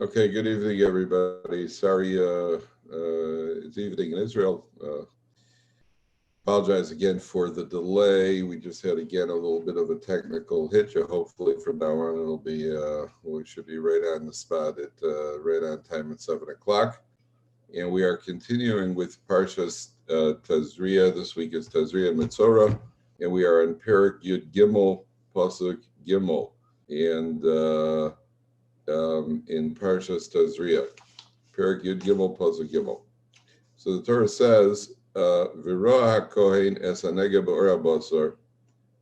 Okay, good evening, everybody. Sorry, it's evening in Israel. Apologize again for the delay. We just had again a little bit of a technical hitch. Hopefully, from now on, it'll be we should be right on the spot at right on time at 7 o'clock. And we are continuing with Parshas Tazria. This week is Tazria and Metzora, and we are in Perek Yud Gimel, Pasuk Gimel, and in Parshas Tazria, Perek Yud Gimel, Pasuk Gimel. So the Torah says, "V'roa haKohen es hanega b'or habasar."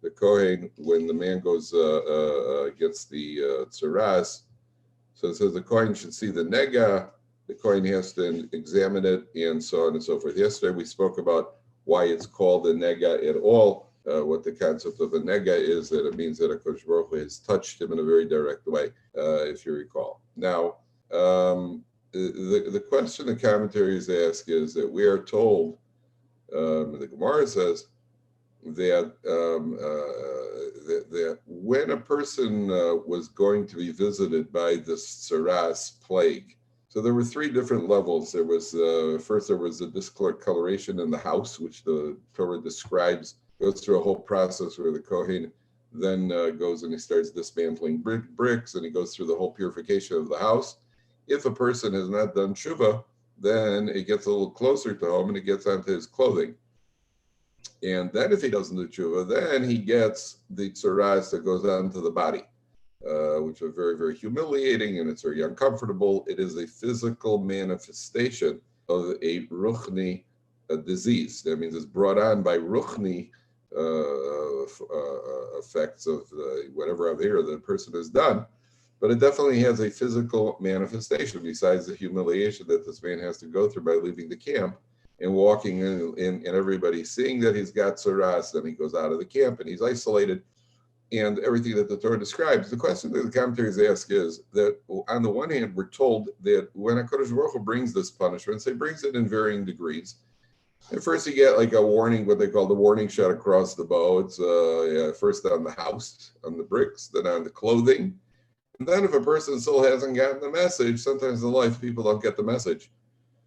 The Kohen, when the man goes against the tzaras, so it says the Kohen should see the nega. The Kohen has to examine it, and so on and so forth. Yesterday we spoke about why it's called a nega at all. What the concept of a nega is, that it means that HaKadosh Baruch Hu has touched him in a very direct way, if you recall. Now, the question the commentaries ask is that we are told, the Gemara says, that that when a person was going to be visited by this tsaras plague, so there were three different levels. There was first there was a discoloration in the house, which the Torah describes, goes through a whole process where the Kohen then goes and he starts dismantling bricks, and he goes through the whole purification of the house. If a person has not done tshuva, then it gets a little closer to home and it gets onto his clothing. And then if he doesn't do tshuva, then he gets the tsaras that goes onto the body, which are very, very humiliating, and it's very uncomfortable. It is a physical manifestation of a ruchni disease. That means it's brought on by ruchni effects of whatever out here the person has done. But it definitely has a physical manifestation besides the humiliation that this man has to go through by leaving the camp and walking in and everybody seeing that he's got tsaras. Then he goes out of the camp and he's isolated, and everything that the Torah describes. The question that the commentaries ask is that, on the one hand, we're told that when HaKadosh Baruch Hu brings this punishment, so he brings it in varying degrees. At first, you get like a warning, what they call the warning shot across the bow. It's first on the house, on the bricks, then on the clothing. And then if a person still hasn't gotten the message, sometimes in life people don't get the message.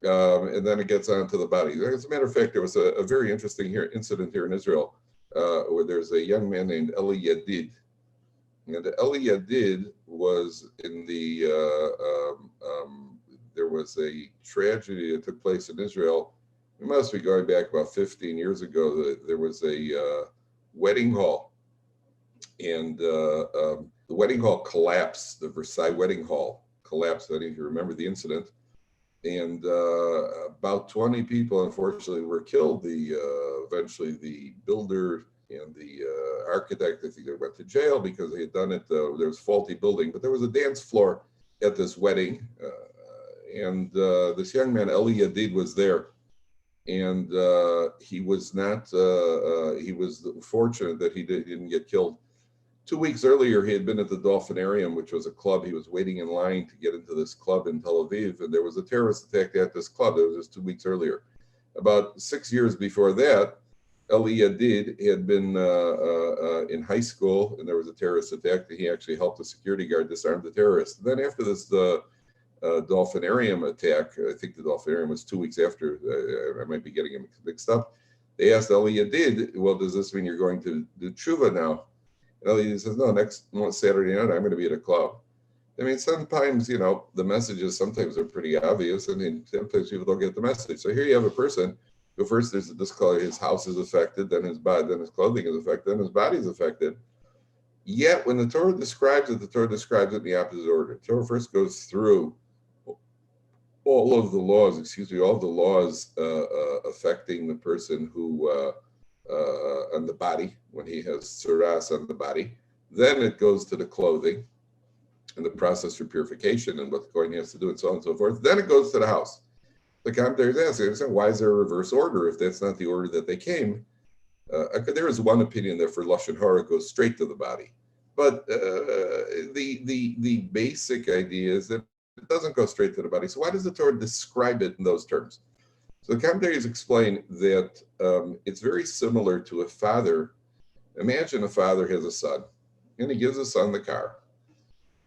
And then it gets onto the body. As a matter of fact, there was a very interesting incident here in Israel where there's a young man named Eli Yadid. And Eli Yadid was in the, there was a tragedy that took place in Israel. We must be going back about 15 years ago. There was a wedding hall, and the wedding hall collapsed. The Versailles wedding hall collapsed. I don't know if you remember the incident. And about 20 people, unfortunately, were killed. Eventually, the builder and the architect, I think they went to jail because they had done it. There was faulty building, but there was a dance floor at this wedding, and this young man, Eli Yadid, was there. And he was not, he was fortunate that he didn't get killed. 2 weeks earlier, he had been at the Dolphinarium, which was a club. He was waiting in line to get into this club in Tel Aviv, and there was a terrorist attack at this club. It was just 2 weeks earlier. About 6 years before that, Eli Yadid had been in high school, and there was a terrorist attack. He actually helped the security guard disarm the terrorist. Then after this Dolphinarium attack, I think the Dolphinarium was 2 weeks after, I might be getting him mixed up. They asked Eli Yadid, well, does this mean you're going to do tshuva now? And Eli Yadid says, no, next Saturday night, I'm going to be at a club. I mean, sometimes, the messages sometimes are pretty obvious, and sometimes people don't get the message. So here you have a person who first there's a discolor, his house is affected, then his body, then his clothing is affected, then his body is affected. Yet when the Torah describes it, the Torah describes it in the opposite order. The Torah first goes through all of the laws affecting the person who, on the body, when he has tsaras on the body. Then it goes to the clothing and the process for purification and what the Kohen has to do and so on and so forth. Then it goes to the house. The commentators ask, why is there a reverse order if that's not the order that they came? There is one opinion that for Lashon Hara it goes straight to the body. But the basic idea is that it doesn't go straight to the body. So why does the Torah describe it in those terms? So the commentators explain that it's very similar to a father. Imagine a father has a son, and he gives his son the car.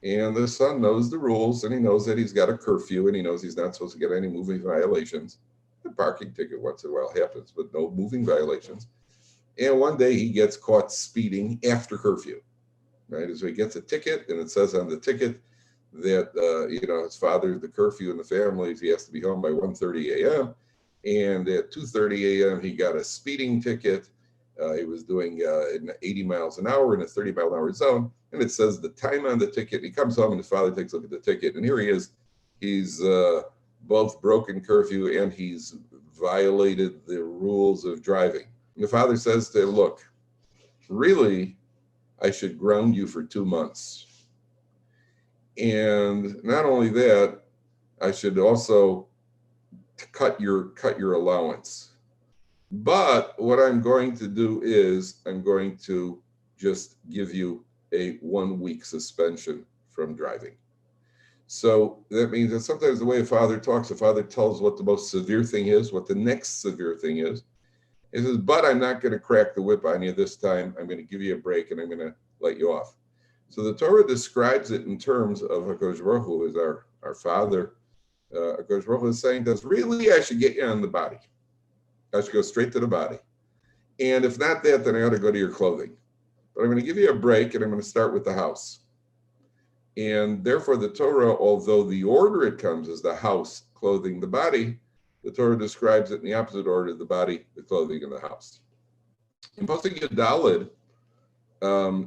And the son knows the rules, and he knows that he's got a curfew, and he knows he's not supposed to get any moving violations. The parking ticket once in a while happens, but no moving violations. And one day he gets caught speeding after curfew, right? So he gets a ticket, and it says on the ticket that his father, the curfew in the family, he has to be home by 1:30 a.m. And at 2:30 a.m. he got a speeding ticket. He was doing 80 miles an hour in a 30-mile-an-hour zone, and it says the time on the ticket. He comes home, and his father takes a look at the ticket, and here he is. He's both broken curfew and he's violated the rules of driving. And the father says to him, look, really, I should ground you for 2 months. And not only that, I should also cut your allowance. But what I'm going to do is I'm going to just give you a 1-week suspension from driving. So that means that sometimes the way a father talks, a father tells what the most severe thing is, what the next severe thing is. He says, but I'm not going to crack the whip on you this time. I'm going to give you a break and I'm going to let you off. So the Torah describes it in terms of HaKadosh Baruch Hu as our father. HaKadosh Baruch Hu is saying that really I should get you on the body. I should go straight to the body. And if not that, then I ought to go to your clothing. But I'm going to give you a break and I'm going to start with the house. And therefore the Torah, although the order it comes is the house, clothing, the body, the Torah describes it in the opposite order, the body, the clothing, and the house. In Pasuk Yud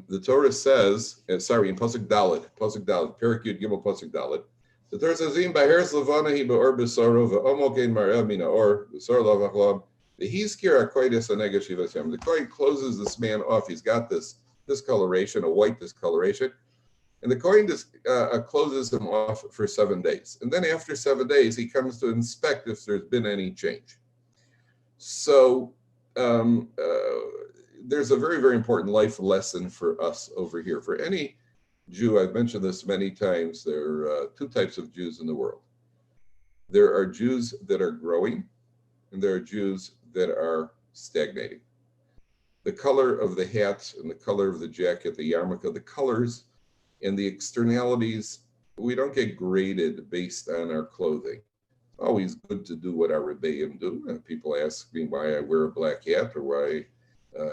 the Torah says, in Pasuk Daled, Perik Yud Gimel Pasuk Daled, the Torah says, "Im b'heres levana hi ba'or b'saro v'omokein mar'el min ha'or b'sar lo v'achlam v'hizkir ha'kodesh ha'neged shivas yom." The Kohen closes this man off. He's got this discoloration, a white discoloration, and the Kohen closes him off for 7 days. And then after 7 days, he comes to inspect if there's been any change. So there's a very, very important life lesson for us over here. For any Jew, I've mentioned this many times, there are 2 types of Jews in the world. There are Jews that are growing, and there are Jews that are stagnating. The color of the hat and the color of the jacket, the yarmulke, the colors and the externalities, we don't get graded based on our clothing. Always good to do what our Rabbeim do. And people ask me why I wear a black hat or why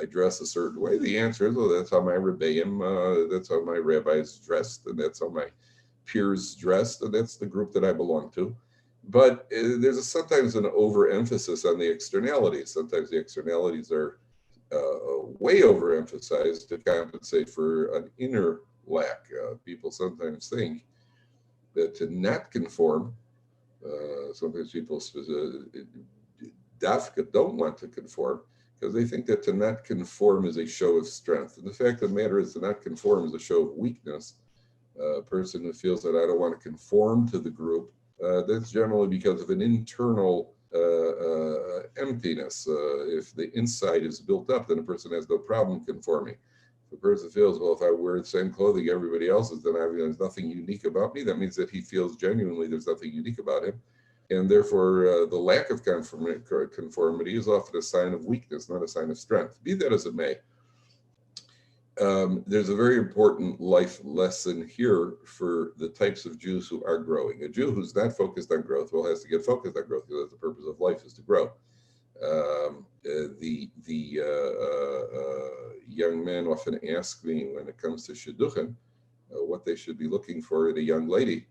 I dress a certain way. The answer is, well, that's how my Rabbeim, that's how my rabbis dressed, and that's how my peers dressed, and that's the group that I belong to. But there's sometimes an overemphasis on the externalities. Sometimes the externalities are way overemphasized to compensate for an inner lack. People sometimes think that to not conform, sometimes people don't want to conform because they think that to not conform is a show of strength. And the fact of the matter is to not conform is a show of weakness. A person who feels that I don't want to conform to the group, that's generally because of an internal emptiness. If the inside is built up, then a person has no problem conforming. If a person feels, well, if I wear the same clothing everybody else is, then there's nothing unique about me. That means that he feels genuinely there's nothing unique about him. And therefore, the lack of conformity is often a sign of weakness, not a sign of strength. Be that as it may, there's a very important life lesson here for the types of Jews who are growing. A Jew who's not focused on growth, well, has to get focused on growth because the purpose of life is to grow. The young men often ask me when it comes to shidduchim what they should be looking for in a young lady.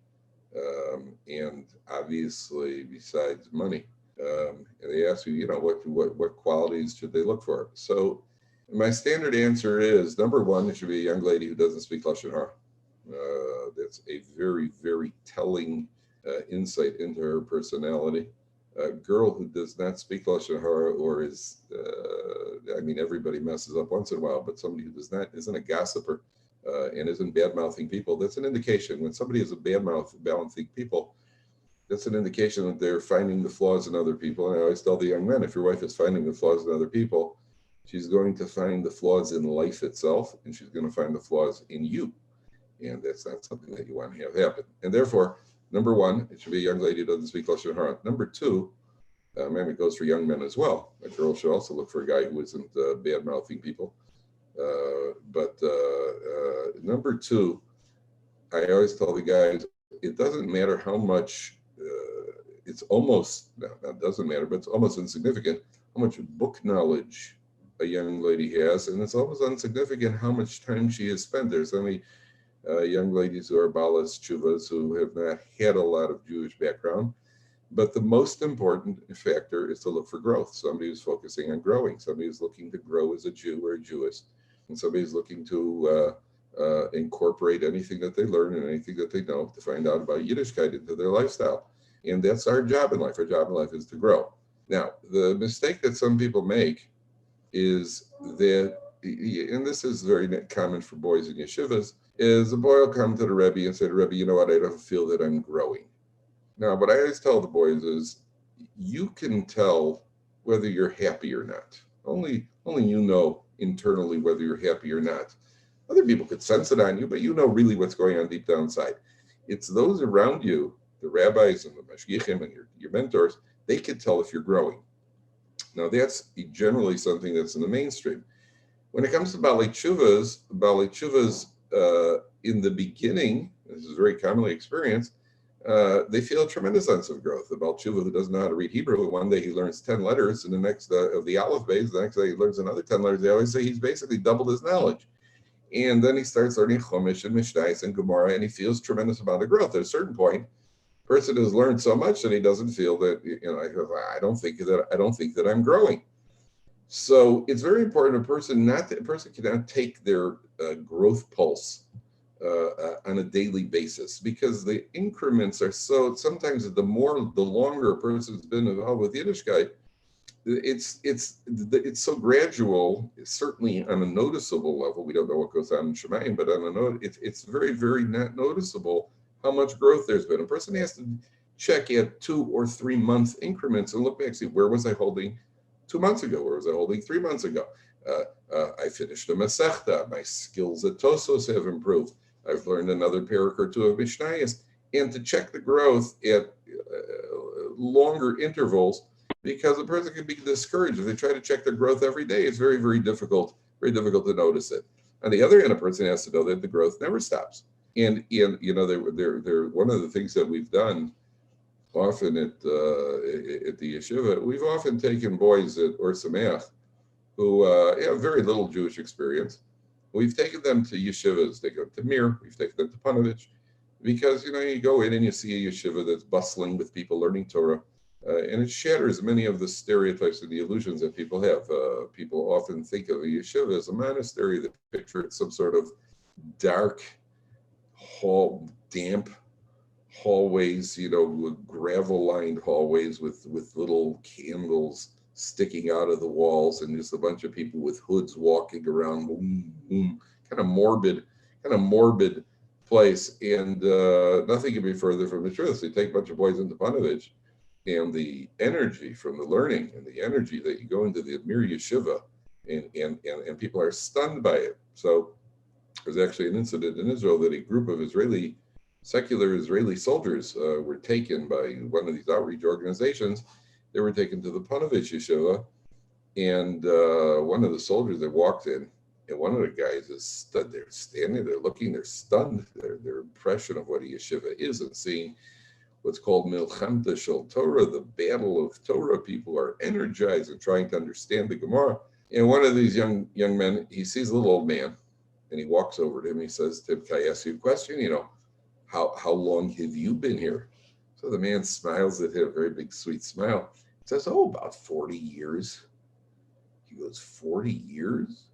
And obviously, besides money, they ask me, what qualities should they look for? So my standard answer is, number one, it should be a young lady who doesn't speak Lashon Hara. That's a very, very telling insight into her personality. A girl who does not speak Lashon Hara or is, everybody messes up once in a while, but somebody who isn't a gossiper and isn't bad-mouthing people, that's an indication. When somebody is a bad-mouthing people, that's an indication that they're finding the flaws in other people. And I always tell the young men, if your wife is finding the flaws in other people, she's going to find the flaws in life itself, and she's going to find the flaws in you. And that's not something that you want to have happen. And therefore, number one, it should be a young lady who doesn't speak Lashon Hara. Number two, it goes for young men as well. A girl should also look for a guy who isn't bad-mouthing people. But number two, I always tell the guys, it doesn't matter how much, it's almost, no, it doesn't matter, but it's almost insignificant how much book knowledge a young lady has. And it's almost insignificant how much time she has spent. There's so many young ladies who are balas chuvas who have not had a lot of Jewish background. But the most important factor is to look for growth. Somebody who's focusing on growing, somebody who's looking to grow as a Jew or a Jewess, and somebody who's looking to incorporate anything that they learn and anything that they know to find out about Yiddishkeit into their lifestyle. And that's our job in life. Our job in life is to grow. Now, the mistake that some people make is that, and this is very common for boys in yeshivas, is a boy will come to the Rebbe and say to Rebbe, you know what, I don't feel that I'm growing. Now, what I always tell the boys is, you can tell whether you're happy or not. Only you know internally whether you're happy or not. Other people could sense it on you, but you know really what's going on deep down inside. It's those around you, the rabbis and the mashgichim and your mentors, they can tell if you're growing. Now, that's generally something that's in the mainstream. When it comes to Balei Tshuvas in the beginning, this is very commonly experienced, they feel a tremendous sense of growth. The Baal Tshuva who doesn't know how to read Hebrew, one day he learns 10 letters, and the next of the Aleph Beis, the next day he learns another 10 letters. They always say he's basically doubled his knowledge. And then he starts learning Chumash and Mishnayos and Gemara, and he feels tremendous amount of growth. At a certain point, the person has learned so much that he doesn't feel that, I don't think that I'm growing. So it's very important. A person cannot take their growth pulse on a daily basis, because the increments are so, sometimes the longer a person's been involved with Yiddishkeit, it's so gradual, certainly on a noticeable level. We don't know what goes on in Shemayim, but it's very, very not noticeable how much growth there's been. A person has to check at 2 or 3 month increments and look back, see, where was I holding 2 months ago? Where was I holding 3 months ago? I finished a Masechta. My skills at Tosos have improved. I've learned another parak or two of Mishnayos. And to check the growth at longer intervals, because a person can be discouraged if they try to check their growth every day. It's very, very difficult to notice it. On the other hand, a person has to know that the growth never stops. And they're one of the things that we've done often at the yeshiva, we've often taken boys at Or Sameach who have very little Jewish experience. We've taken them to yeshivas. They go to Mir. We've taken them to Panovich, because you go in and you see a yeshiva that's bustling with people learning Torah, and it shatters many of the stereotypes and the illusions that people have. People often think of a yeshiva as a monastery. They picture it some sort of dark damp hallways, with gravel-lined hallways with little candles sticking out of the walls, and just a bunch of people with hoods walking around, kind of morbid place. And nothing can be further from the truth. So you take a bunch of boys into Panovich, and the energy from the learning and the energy that you go into the Mir Yeshiva, and people are stunned by it. So there's actually an incident in Israel that a group of secular Israeli soldiers were taken by one of these outreach organizations. They were taken to the Panovich Yeshiva, and one of the soldiers that walked in, and one of the guys is stood there, standing there looking, they're stunned, their impression of what a yeshiva is, and seeing what's called Milchamta Shel Torah, the battle of Torah. People are energized and trying to understand the Gemara. And one of these young men, he sees a little old man, and he walks over to him. He says, "Tim, can I ask you a question? How long have you been here?" So the man smiles at him, a very big, sweet smile. He says, "Oh, about 40 years. He goes, 40 years?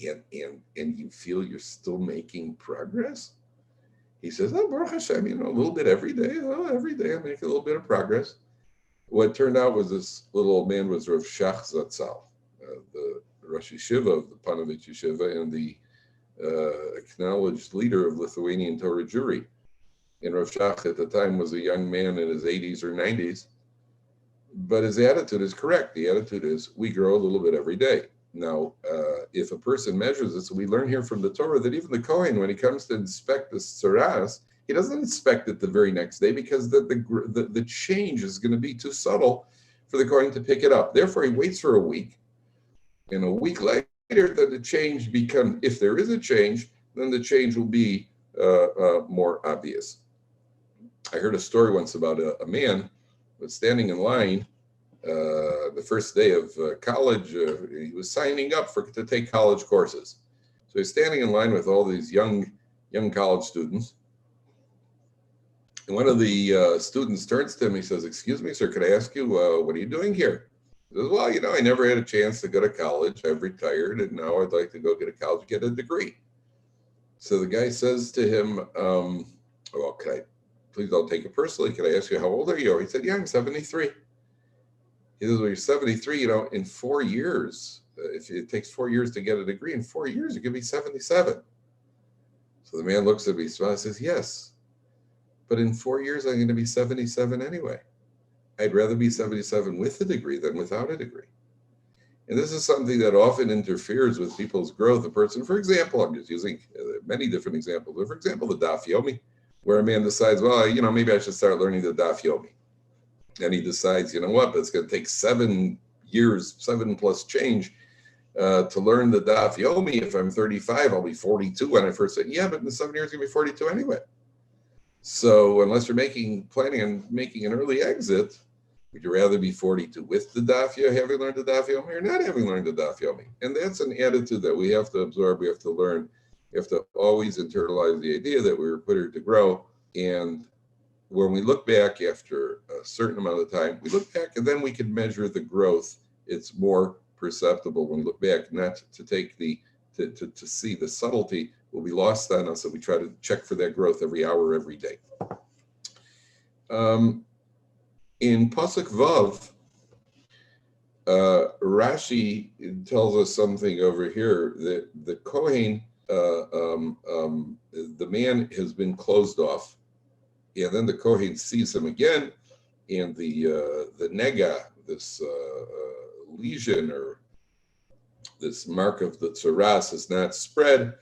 And you feel you're still making progress?" He says, "Oh, Baruch Hashem, a little bit every day. Oh, every day I make a little bit of progress." What turned out was this little old man was Rav Shach Zatzal, the Rosh Yeshiva of the Panovich Yeshiva and the acknowledged leader of Lithuanian Torah Jewry. And Rav Shach at the time was a young man in his 80s or 90s. But his attitude is correct. The attitude is, we grow a little bit every day. Now, if a person measures this, we learn here from the Torah that even the Kohen, when he comes to inspect the tzaras, he doesn't inspect it the very next day, because the change is going to be too subtle for the Kohen to pick it up. Therefore, he waits for a week. And a week later, then the change becomes, if there is a change, then the change will be more obvious. I heard a story once about a man who was standing in line the first day of college. He was signing up to take college courses. So he's standing in line with all these young college students. And one of the students turns to him. He says, "Excuse me, sir, could I ask you, what are you doing here?" He says, "Well, I never had a chance to go to college. I've retired, and now I'd like to go get a college, get a degree." So the guy says to him, "Well, please don't take it personally. Can I ask you, how old are you?" He said, "Yeah, I'm 73. He says, "Well, you're 73, in 4 years, if it takes 4 years to get a degree, in 4 years, you could be 77. So the man looks at me, smiles, and says, "Yes, but in 4 years, I'm going to be 77 anyway. I'd rather be 77 with a degree than without a degree." And this is something that often interferes with people's growth. A person, for example, I'm just using many different examples, but for example, the Daf Yomi, where a man decides, well, maybe I should start learning the Daf Yomi. And he decides, but it's going to take 7 years, 7 plus change to learn the Daf Yomi. If I'm 35, I'll be 42 when I first said, yeah, but in the 7 years, you'll be 42 anyway. So unless you're planning on making an early exit, would you rather be 42 with the Daf Yomi, having learned the Daf Yomi, or not having learned the Daf Yomi? And that's an attitude that we have to absorb, we have to learn. We have to always internalize the idea that we were put here to grow. And when we look back after a certain amount of time, we look back and then we can measure the growth. It's more perceptible when we look back, not to take to see the subtlety will be lost on us, and we try to check for that growth every hour, every day. In Pasuk Vav, Rashi tells us something over here that the Kohen, the man has been closed off, and then the Kohen sees him again, and the nega, this lesion or this mark of the tzaras is not spread,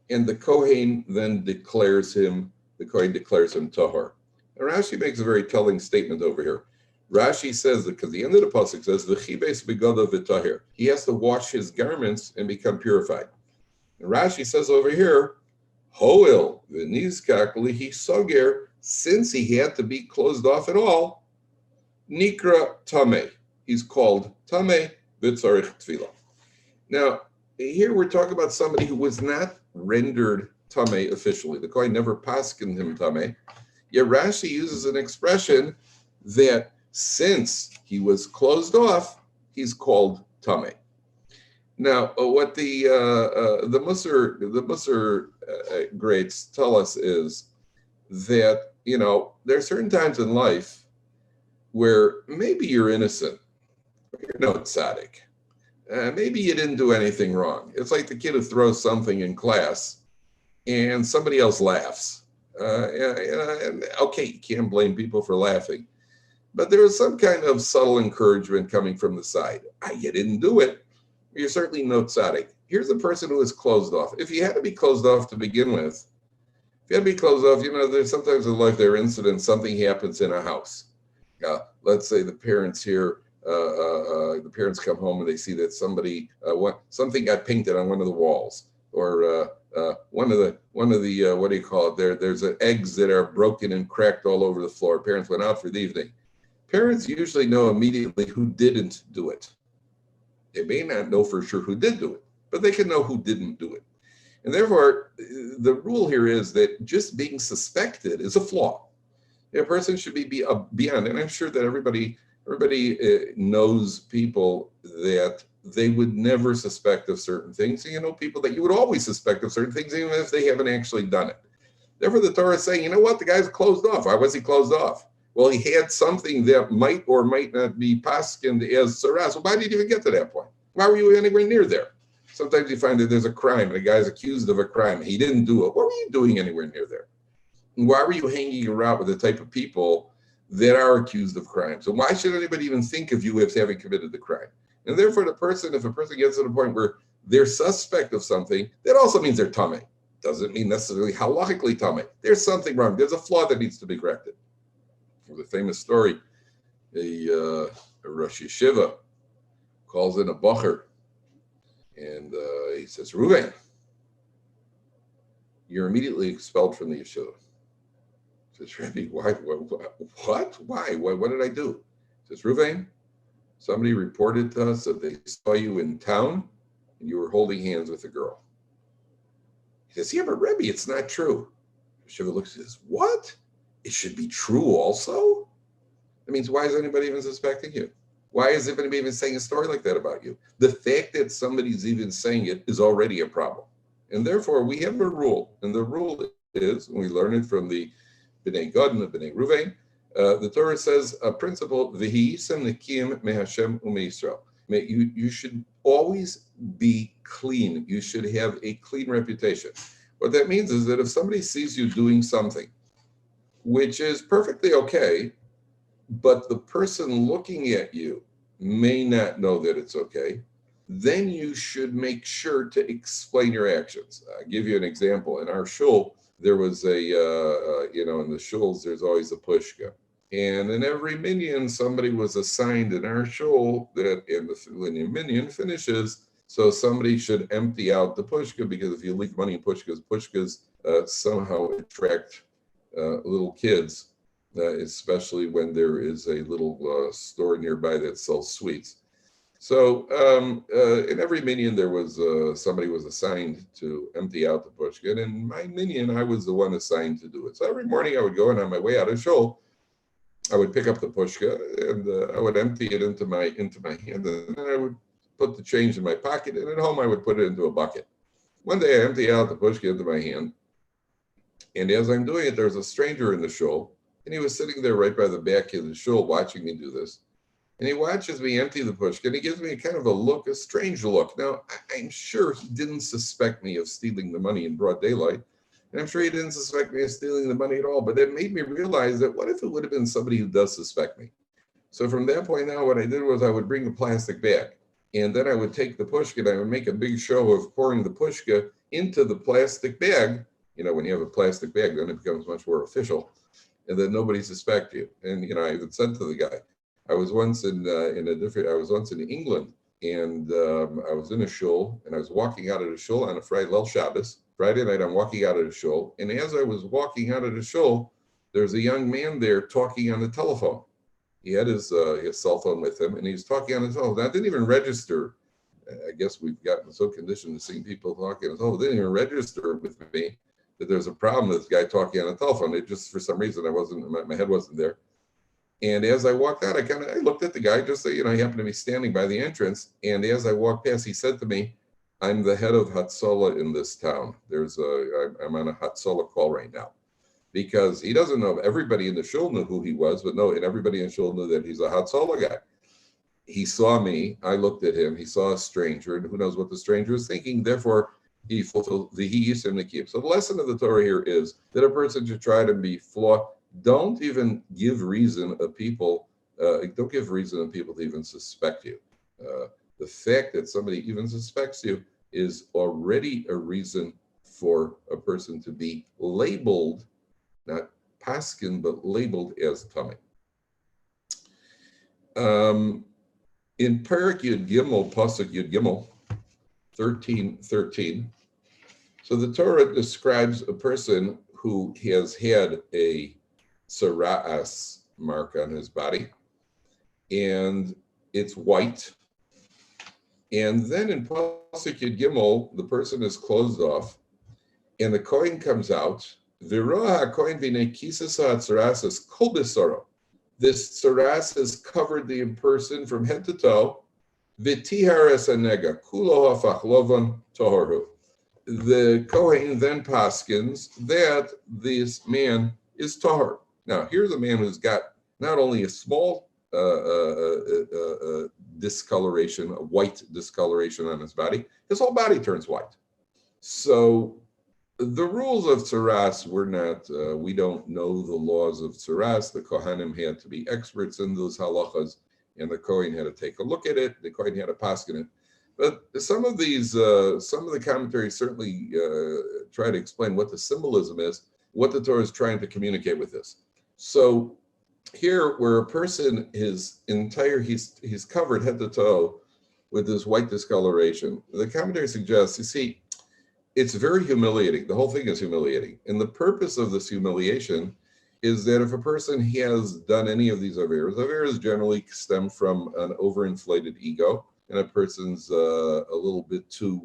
and the Kohen then declares him tahor. And Rashi makes a very telling statement over here. Rashi says that because the end of the pasuk says the chibes begoda v'tahir, he has to wash his garments and become purified. And Rashi says over here, hoil v'nizkak lihi soger, since he had to be closed off at all, nikra tameh, he's called tameh v'tzarich tefillah. Now, here we're talking about somebody who was not rendered tameh officially. The Kohen never paskined him tameh. Yet Rashi uses an expression that since he was closed off, he's called tameh. Now, what the Musar greats tell us is that there are certain times in life where maybe you're innocent, but you're no tzaddik. Maybe you didn't do anything wrong. It's like the kid who throws something in class and somebody else laughs. And okay, you can't blame people for laughing, but there is some kind of subtle encouragement coming from the side. You didn't do it. You're certainly no tzaddik. Here's a person who is closed off. If you had to be closed off to begin with, there's sometimes in life there are incidents, something happens in a house. Let's say the parents here, the parents come home and they see that something got painted on one of the walls, or one of the what do you call it? There's eggs that are broken and cracked all over the floor. Parents went out for the evening. Parents usually know immediately who didn't do it. They may not know for sure who did do it, but they can know who didn't do it. And therefore, the rule here is that just being suspected is a flaw. A person should be beyond, and I'm sure that everybody knows people that they would never suspect of certain things. People that you would always suspect of certain things, even if they haven't actually done it. Therefore, the Torah is saying, the guy's closed off. Why was he closed off? Well, he had something that might or might not be paskined as tzaras. Well, why did you even get to that point? Why were you anywhere near there? Sometimes you find that there's a crime and a guy's accused of a crime. He didn't do it. What were you doing anywhere near there? And why were you hanging around with the type of people that are accused of crimes? And why should anybody even think of you as having committed the crime? And therefore, if a person gets to the point where they're suspect of something, that also means they're tameh. Doesn't mean necessarily halachically tameh. There's something wrong. There's a flaw that needs to be corrected. There's a famous story. A Rosh Yeshiva calls in a bacher, and he says, Reuven, you're immediately expelled from the yeshiva. Says, Rabbi, why? What? Why? What did I do? Says, Ruvain, somebody reported to us that they saw you in town and you were holding hands with a girl. He says, yeah, but Rebbe, it's not true. Shiva looks and says, what? It should be true also? That means, why is anybody even suspecting you? Why is anybody even saying a story like that about you? The fact that somebody's even saying it is already a problem. And therefore, we have a rule. And the rule is, and we learn it from the B'nai Gad and the B'nai Ruvain, the Torah says a principle, V'hiyisem nekiim meHashem u'meYisrael. You should always be clean. You should have a clean reputation. What that means is that if somebody sees you doing something which is perfectly okay, but the person looking at you may not know that it's okay, then you should make sure to explain your actions. I'll give you an example. In our shul, there was in the shuls, there's always a pushka. And in every minyan, somebody was assigned in our shul that when your minyan finishes, so somebody should empty out the pushka, because if you leave money in pushkas somehow attract little kids, especially when there is a little store nearby that sells sweets. So in every minyan, there was somebody was assigned to empty out the pushka. And in my minyan, I was the one assigned to do it. So every morning I would go, and on my way out of shul, I would pick up the pushka and I would empty it into my hand, and then I would put the change in my pocket, and at home I would put it into a bucket. One day I emptied out the pushka into my hand, and as I'm doing it, there was a stranger in the shul, and he was sitting there right by the back of the shul watching me do this. And he watches me empty the pushka, and he gives me a kind of a look, a strange look. Now, I'm sure he didn't suspect me of stealing the money in broad daylight, and I'm sure he didn't suspect me of stealing the money at all, but it made me realize that what if it would have been somebody who does suspect me? So from that point now, what I did was I would bring a plastic bag, and then I would take the pushka, and I would make a big show of pouring the pushka into the plastic bag. You know, when you have a plastic bag, then it becomes much more official, and then nobody suspects you. And, I even said to the guy, I was once in England, and I was in a shul, and I was walking out of the shul on a Friday night. I'm walking out of the shul, and as I was walking out of the shul, there's a young man there talking on the telephone. He had his cell phone with him, and he was talking on the telephone. I didn't even register. I guess we've gotten so conditioned to seeing people talking on the telephone. They didn't even register with me that there's a problem with this guy talking on the telephone. It just, for some reason, my head wasn't there. And as I walked out, I looked at the guy, just so, he happened to be standing by the entrance. And as I walked past, he said to me, I'm the head of Hatzalah in this town. I'm on a Hatzalah call right now. Because he doesn't know, everybody in the shul knew who he was, but no, and everybody in the shul knew that he's a Hatzalah guy. He saw me, I looked at him, he saw a stranger, and who knows what the stranger was thinking, therefore he fulfilled the V'hiyisem nekiim. So the lesson of the Torah here is that a person should try to be flawed. Don't even give reason of people, don't give reason of people to even suspect you. The fact that somebody even suspects you is already a reason for a person to be labeled, not paskin, but labeled as tummy. In Parak Yud Gimel, Pasuk Yud Gimel, 13:13, so the Torah describes a person who has had a tzara'as mark on his body, and it's white. And then in Pasuk Yud Gimel, the person is closed off, and the Kohen comes out. V'roa haKohen v'nei kisas ha'tzara'as kol b'saro. This tzaras has covered the person from head to toe. V'tihar es hanega kulo hafach lovan toharu. The Kohen then paskins that this man is tahor. Now, here's a man who's got not only a small discoloration, a white discoloration on his body, his whole body turns white. So the rules of tzaras were not, we don't know the laws of tzaras. The Kohanim had to be experts in those halachas, and the Kohen had to take a look at it. The Kohen had to paskin it. But some of the commentaries certainly try to explain what the symbolism is, what the Torah is trying to communicate with this. So here, where a person he's covered head to toe with this white discoloration, the commentary suggests, you see, it's very humiliating. The whole thing is humiliating. And the purpose of this humiliation is that if a person has done any of these averas generally stem from an overinflated ego, and a person's a little bit too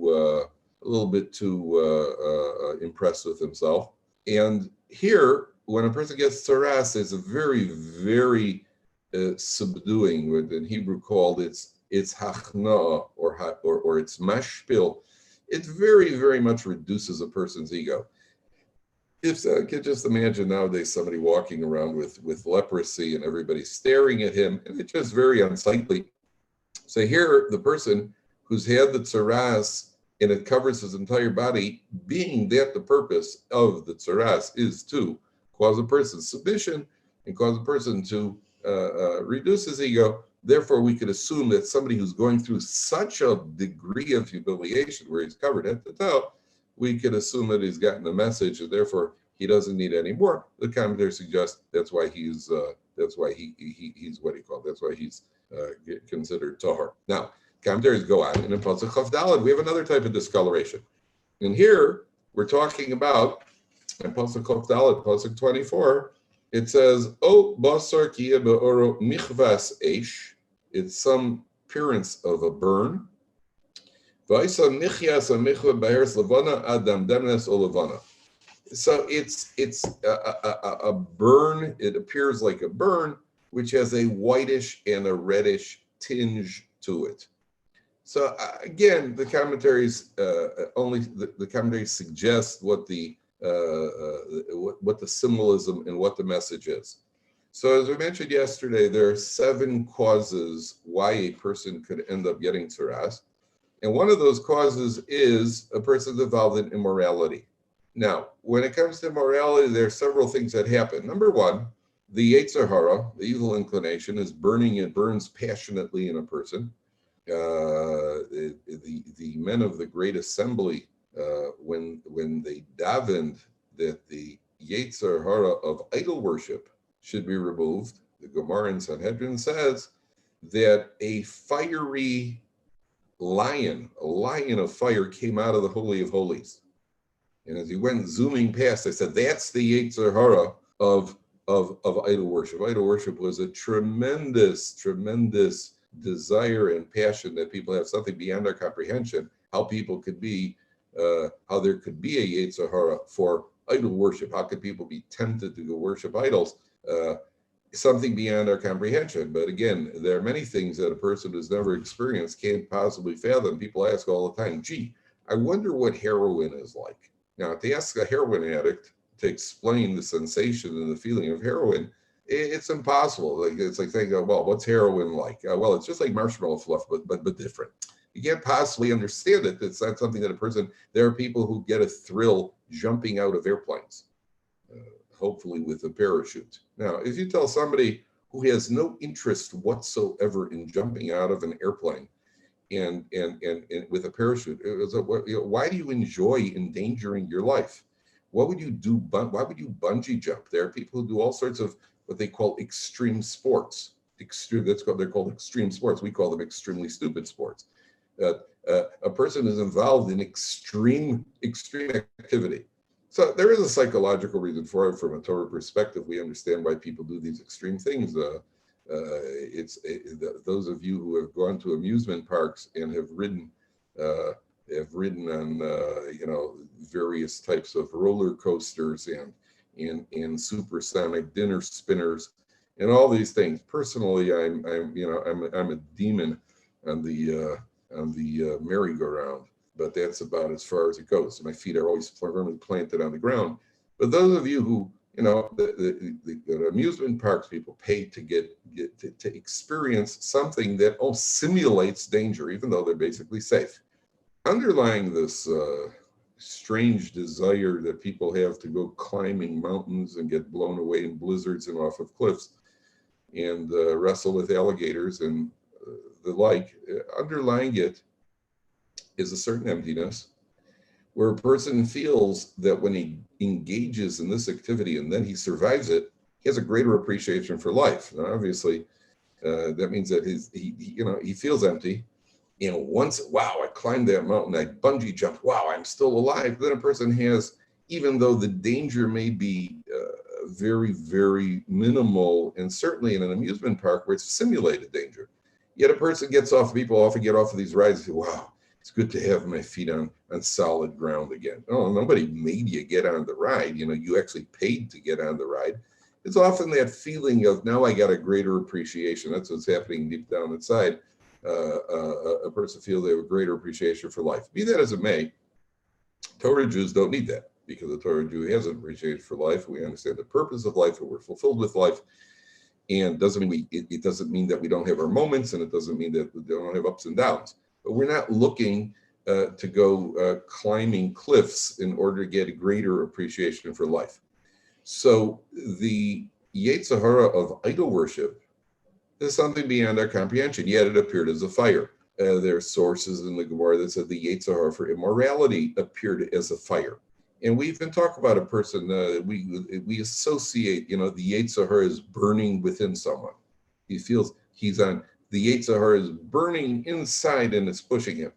impressed with himself. And here, when a person gets tzaras, it's a very, very subduing. What in Hebrew called it's hachna or it's mashpil. It very, very much reduces a person's ego. If I could just imagine nowadays somebody walking around with leprosy and everybody staring at him, and it's just very unsightly. So here, the person who's had the tzaras and it covers his entire body, being that the purpose of the tzaras is to cause a person's submission and cause a person to reduce his ego. Therefore, we could assume that somebody who's going through such a degree of humiliation where he's covered at the top, we could assume that he's gotten the message and therefore he doesn't need any more. The commentary suggests that's why he's what he called. That's why he's considered tahor. Now, commentaries go on, and in Pasuk Chaf Daled, we have another type of discoloration. And here, we're talking about, in Pasuk Chaf Daled, Pasuk 24, it says, O basar kiya be'oro michvas eish. It's some appearance of a burn. V'aisa michias ha'michva b'heres levana adam demnes o levana. So it's a burn. It appears like a burn, which has a whitish and a reddish tinge to it. So again, the commentaries the commentaries suggest what the symbolism and what the message is. So as we mentioned yesterday, there are 7 causes why a person could end up getting tzaras, and one of those causes is a person involved in immorality. Now, when it comes to immorality, there are several things that happen. Number one, the Yetzer Hara, the evil inclination, is burning. It burns passionately in a person. The men of the Great Assembly, when they davened that the Yetzer Hara of idol worship should be removed, the Gemara in Sanhedrin says that a fiery lion, a lion of fire, came out of the Holy of Holies. And as he went zooming past, I said, that's the Yetzer Hara of idol worship. Idol worship was a tremendous desire and passion that people have, something beyond our comprehension, how people could be, how there could be a Yetzer Hara for idol worship. How could people be tempted to go worship idols? Something beyond our comprehension. But again, there are many things that a person who's never experienced can't possibly fathom. People ask all the time, gee, I wonder what heroin is like. Now, to ask a heroin addict to explain the sensation and the feeling of heroin, it's impossible. It's like saying, well, what's heroin like? Well, it's just like marshmallow fluff, but different. You can't possibly understand it. It's not something that a person, there are people who get a thrill jumping out of airplanes, hopefully with a parachute. Now, if you tell somebody who has no interest whatsoever in jumping out of an airplane and with a parachute, why do you enjoy endangering your life? What would you do? Why would you bungee jump? There are people who do all sorts of what they call extreme sports. They're called extreme sports. We call them extremely stupid sports. A person is involved in extreme activity. So there is a psychological reason for it. From a Torah perspective, we understand why people do these extreme things. Those of you who have gone to amusement parks and have ridden on various types of roller coasters and supersonic dinner spinners and all these things. Personally, I'm a demon on the merry-go-round, but that's about as far as it goes. My feet are always firmly planted on the ground. But those of you who, the amusement parks, people pay to get to experience something that simulates danger, even though they're basically safe. Underlying this strange desire that people have to go climbing mountains and get blown away in blizzards and off of cliffs and wrestle with alligators and the like, underlying it is a certain emptiness where a person feels that when he engages in this activity and then he survives it, he has a greater appreciation for life. Now, obviously, that means that he feels empty. And once, wow, I climbed that mountain, I bungee jumped, wow, I'm still alive. Then a person has, even though the danger may be very, very minimal, and certainly in an amusement park where it's simulated danger, yet a person gets off, people often get off of these rides and say, wow, it's good to have my feet on solid ground again. Oh, nobody made you get on the ride. You actually paid to get on the ride. It's often that feeling of, now I got a greater appreciation. That's what's happening deep down inside. A person feels they have a greater appreciation for life. Be that as it may, Torah Jews don't need that, because the Torah Jew has an appreciation for life. We understand the purpose of life, and we're fulfilled with life. And it doesn't mean that we don't have our moments, and it doesn't mean that we don't have ups and downs. But we're not looking to go climbing cliffs in order to get a greater appreciation for life. So the Yetzer Hara of idol worship is something beyond our comprehension, yet it appeared as a fire. There are sources in the Gemara that said the Yetzer Hara for immorality appeared as a fire. And we even talk about a person, we associate, the Yetzer Hara is burning within someone. He feels the Yetzer Hara is burning inside and it's pushing him.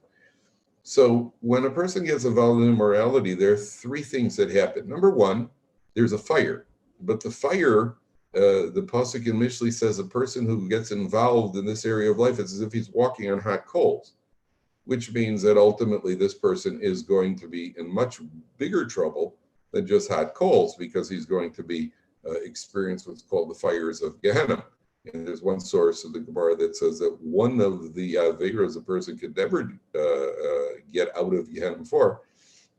So when a person gets involved in immorality, there are three things that happen. Number one, there's a fire, but the fire, the Pasuk in Mishlei says a person who gets involved in this area of life, it's as if he's walking on hot coals, which means that ultimately this person is going to be in much bigger trouble than just hot coals, because he's going to be experience what's called the fires of Gehenna. And there's one source of the Gemara that says that one of the Averas a person could never get out of Gehenna for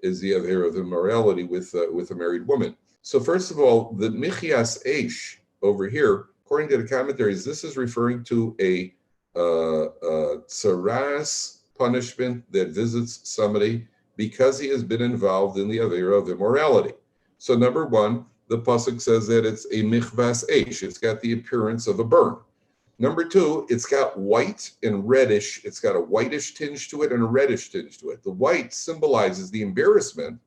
is the Avera of immorality with a married woman. So first of all, the Michias Eish over here, according to the commentaries, this is referring to a tsaras punishment that visits somebody because he has been involved in the Avera of immorality. So number one, the Pasuk says that it's a Michvas Eish. It's got the appearance of a burn. Number two, it's got white and reddish. It's got a whitish tinge to it and a reddish tinge to it. The white symbolizes the embarrassment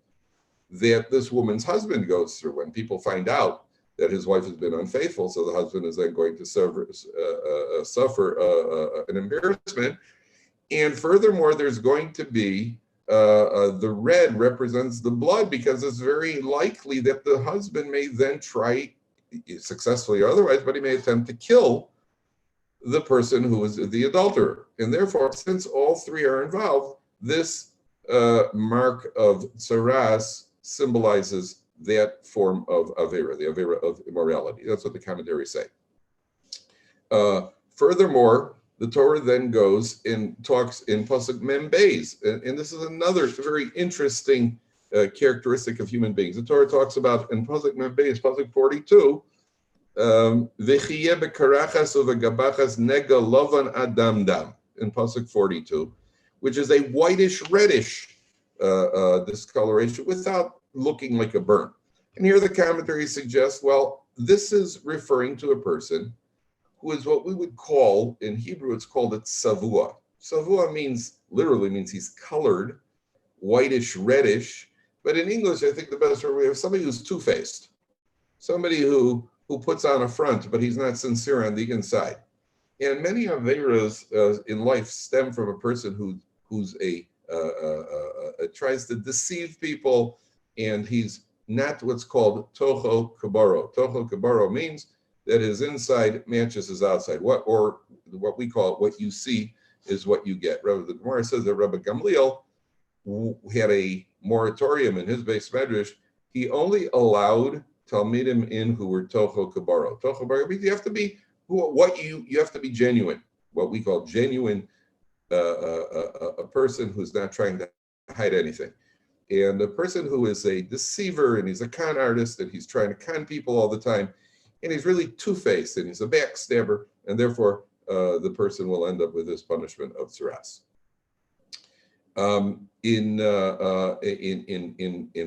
that this woman's husband goes through when people find out that his wife has been unfaithful. So the husband is then going to suffer an embarrassment. And furthermore, there's going to be the red represents the blood, because it's very likely that the husband may then try, successfully or otherwise, but he may attempt to kill the person who is the adulterer. And therefore, since all three are involved, this mark of tsaras symbolizes that form of Avera, the Avera of immorality. That's what the commentaries say. Furthermore, the Torah then goes and talks in Pasuk Mem Beis, and this is another very interesting characteristic of human beings. The Torah talks about in Pasuk Mem Beis, Pasuk 42, V'chiyeh bekarachas uvegabachas nega lovan adam dam, in Pasuk 42, which is a whitish reddish discoloration without looking like a burn. And here the commentary suggests, well, this is referring to a person who is what we would call, in Hebrew, it's called a tzavua. Tzavua literally means he's colored, whitish, reddish. But in English, I think the best word we have somebody who's two-faced, somebody who puts on a front, but he's not sincere on the inside. And many averas in life stem from a person who's tries to deceive people, and he's not what's called toho kabaro. Toho kabaro means that his inside matches his outside. What we call what you see is what you get. The Gemara says that Rabbi Gamliel had a moratorium in his base medrash. He only allowed talmidim in who were toho kabaro. Toho kabaro means you have to be you have to be genuine. What we call genuine, a person who's not trying to hide anything. And a person who is a deceiver and he's a con artist and he's trying to con people all the time, and he's really two-faced and he's a backstabber, and therefore the person will end up with this punishment of tsaras. In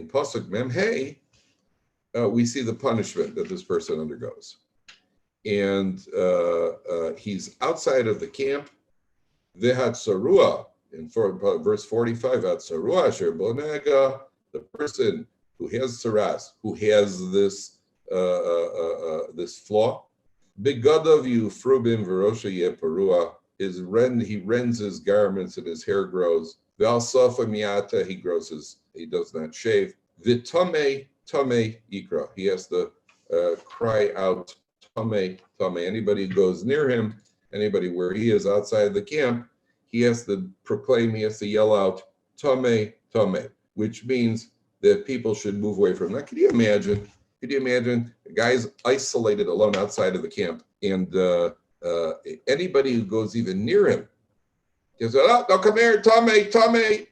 Pasuk Mem Hey, we see the punishment that this person undergoes, and he's outside of the camp. Vehat sarua, in verse 45, Hatsarua asher bo nega, the person who has tsaras, who has this this flaw, begadav yufrubim v'rosha yeparua, he rends his garments and his hair grows. Val sofa miata, he does not shave. Vitame tame ikra, he has to cry out tame tame. Anybody who goes near him, anybody where he is outside the camp, he has to proclaim, he has to yell out tame tame, which means that people should move away from him. Now, could you imagine a guy's isolated alone outside of the camp, and anybody who goes even near him, he says, "Oh, don't come here, Tommy."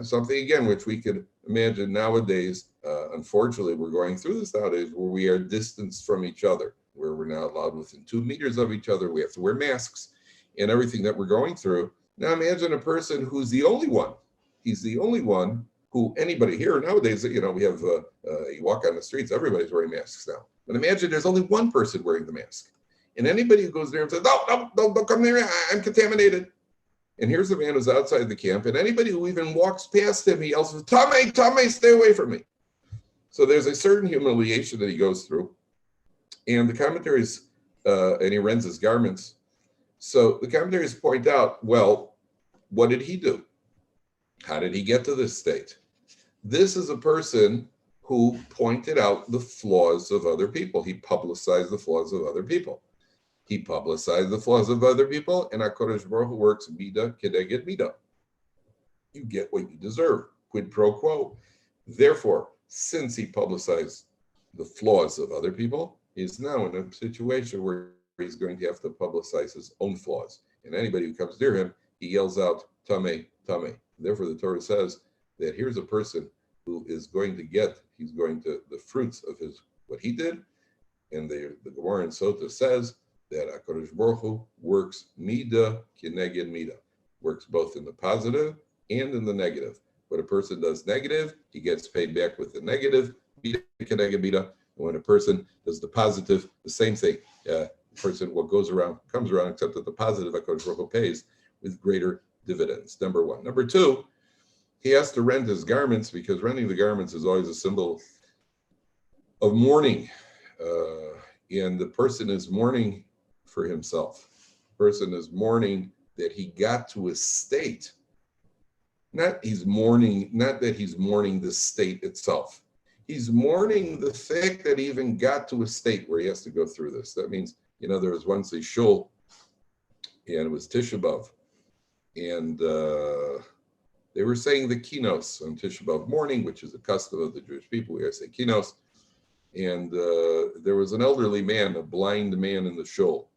Something again, which we could imagine nowadays. Unfortunately, we're going through this nowadays, where we are distanced from each other, where we're not allowed within 2 meters of each other. We have to wear masks, and everything that we're going through. Now, imagine a person who's the only one. He's the only one who anybody here nowadays. We have you walk on the streets, everybody's wearing masks now. But imagine there's only one person wearing the mask. And anybody who goes there and says, no, don't come near me, I'm contaminated. And here's a man who's outside the camp, and anybody who even walks past him, he yells, Tommy, stay away from me. So there's a certain humiliation that he goes through. And the commentaries, and he rends his garments. So the commentaries point out, well, what did he do? How did he get to this state? This is a person who pointed out the flaws of other people. He publicized the flaws of other people. And HaKadosh Baruch Hu works midah kedeged midah. You get what you deserve, quid pro quo. Therefore, since he publicized the flaws of other people, he's now in a situation where he's going to have to publicize his own flaws. And anybody who comes near him, he yells out, Tameh, Tameh. Therefore, the Torah says that here's a person who is going to get, the fruits of what he did. And the Gemara in Sota says that HaKadosh Baruch Hu works midah kineged midah, works both in the positive and in the negative. When a person does negative, he gets paid back with the negative, midah kineged midah. And when a person does the positive, the same thing. The person, what goes around, comes around, except that the positive HaKadosh Baruch Hu pays with greater dividends. Number one. Number two, he has to rend his garments, because rending the garments is always a symbol of mourning. And the person is mourning for himself. The person is mourning that he got to a state. Not that he's mourning the state itself. He's mourning the fact that he even got to a state where he has to go through this. That means, there was once a shul, and it was Tisha B'Av, and they were saying the kinos on Tisha B'Av morning, which is a custom of the Jewish people. We always say kinos. And there was an elderly man, a blind man in the shul.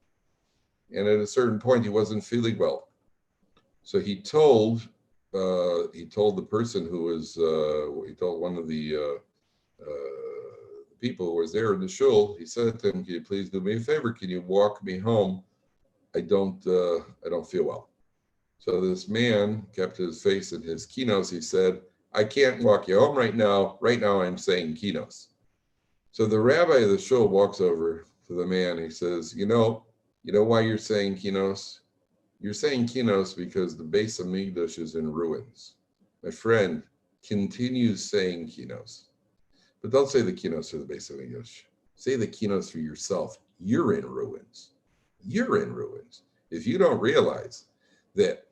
And at a certain point, he wasn't feeling well. So he told the person who was, he told one of the people who was there in the shul, he said to him, can you please do me a favor? Can you walk me home? I don't feel well. So this man kept his face in his kinos. He said, I can't walk you home right now. Right now I'm saying kinos. So the rabbi of the shul walks over to the man. He says, you know why you're saying kinos? You're saying kinos because the Beis Hamikdash is in ruins. My friend, continue saying kinos. But don't say the kinos for the Beis Hamikdash. Say the kinos for yourself. You're in ruins. You're in ruins. If you don't realize that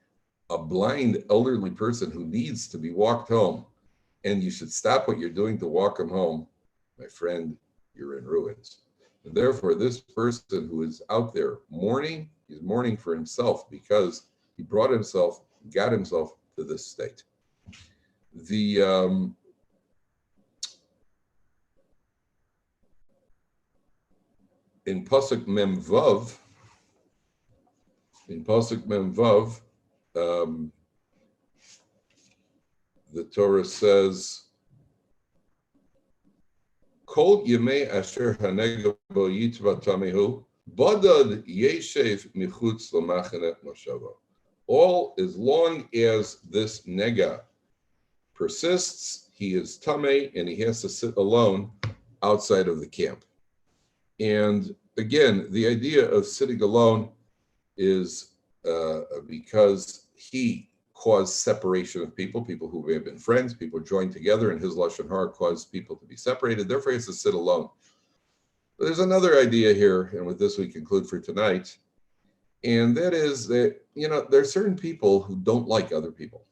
a blind elderly person who needs to be walked home, and you should stop what you're doing to walk him home, my friend, you're in ruins. And therefore, this person who is out there mourning, he's mourning for himself because he got himself to this state. In Pasuk Mem Vav, the Torah says, Kol Yemei Asher Hanegah Bo Yitva Tamehu, Badad Yeshev Michutz L'Machanet Moshavo. All as long as this nega persists, he is tamei, and he has to sit alone outside of the camp. And again, the idea of sitting alone is because he caused separation of people who may have been friends, people joined together, and his Lashon Hara caused people to be separated. Therefore, he has to sit alone. But there's another idea here, and with this we conclude for tonight. And that is that, there are certain people who don't like other people.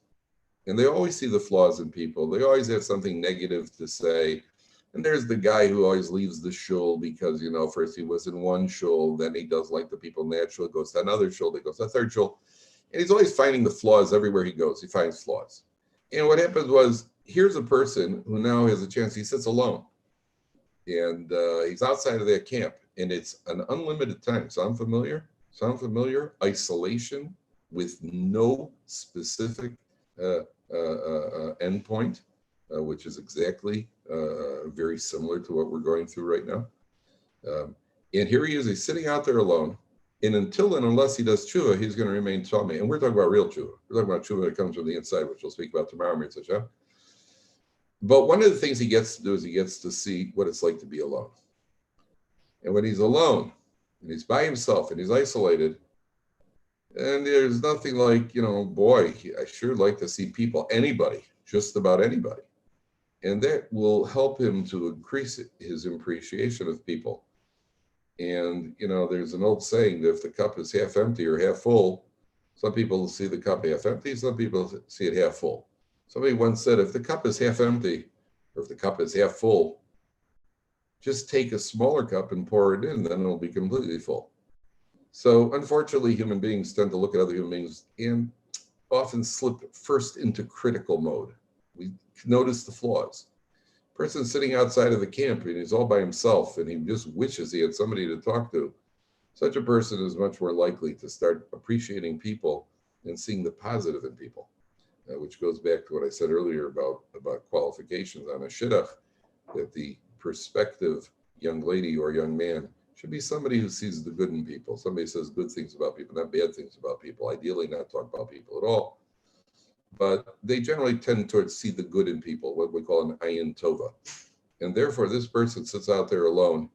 And they always see the flaws in people. They always have something negative to say. And there's the guy who always leaves the shul because, first he was in one shul, then he does like the people in that shul, goes to another shul, then goes to a third shul. And he's always finding the flaws everywhere he goes. He finds flaws. And what happens was, here's a person who now has a chance. He sits alone. And he's outside of that camp. And it's an unlimited time. Sound familiar? Isolation with no specific endpoint, which is exactly very similar to what we're going through right now. And here he is, he's sitting out there alone. And until and unless he does tshuva, he's going to remain tummy. And we're talking about real tshuva. We're talking about tshuva that comes from the inside, which we'll speak about tomorrow. But one of the things he gets to do is he gets to see what it's like to be alone. And when he's alone, and he's by himself, and he's isolated, and there's nothing like, boy, I sure like to see people, anybody, just about anybody. And that will help him to increase his appreciation of people. And, there's an old saying that if the cup is half empty or half full, some people see the cup half empty, some people see it half full. Somebody once said, if the cup is half empty or if the cup is half full, just take a smaller cup and pour it in, then it'll be completely full. So unfortunately, human beings tend to look at other human beings and often slip first into critical mode. We notice the flaws. Person sitting outside of the camp and he's all by himself and he just wishes he had somebody to talk to. Such a person is much more likely to start appreciating people and seeing the positive in people, which goes back to what I said earlier about qualifications on a shidduch, that the prospective young lady or young man should be somebody who sees the good in people. Somebody says good things about people, not bad things about people. Ideally, not talk about people at all. But they generally tend towards see the good in people, what we call an ayin tova. And therefore, this person sits out there alone.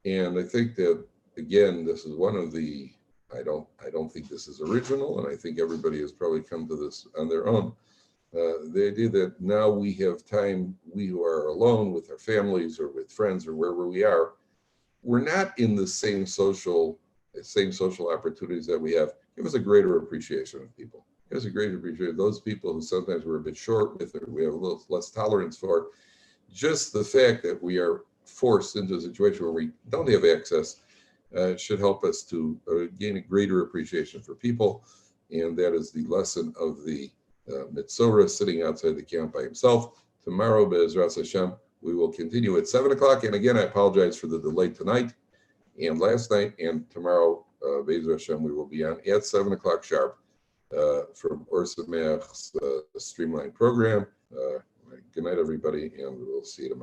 And I think that, again, this is one of the, I don't think this is original, and I think everybody has probably come to this on their own. The idea that now we have time, we who are alone with our families or with friends or wherever we are, we're not in the same social opportunities that we have. Give us a greater appreciation of people. Give us a greater appreciation of those people who sometimes we're a bit short with or we have a little less tolerance for. Just the fact that we are forced into a situation where we don't have access should help us to gain a greater appreciation for people. And that is the lesson of the Mitzorah sitting outside the camp by himself. Tomorrow, Be'ezras Hashem, we will continue at 7 o'clock. And again, I apologize for the delay tonight and last night. And tomorrow, Be'ezras Hashem, we will be on at 7 o'clock sharp from Or Sameach's Streamline program. Good night, everybody, and we'll see you tomorrow.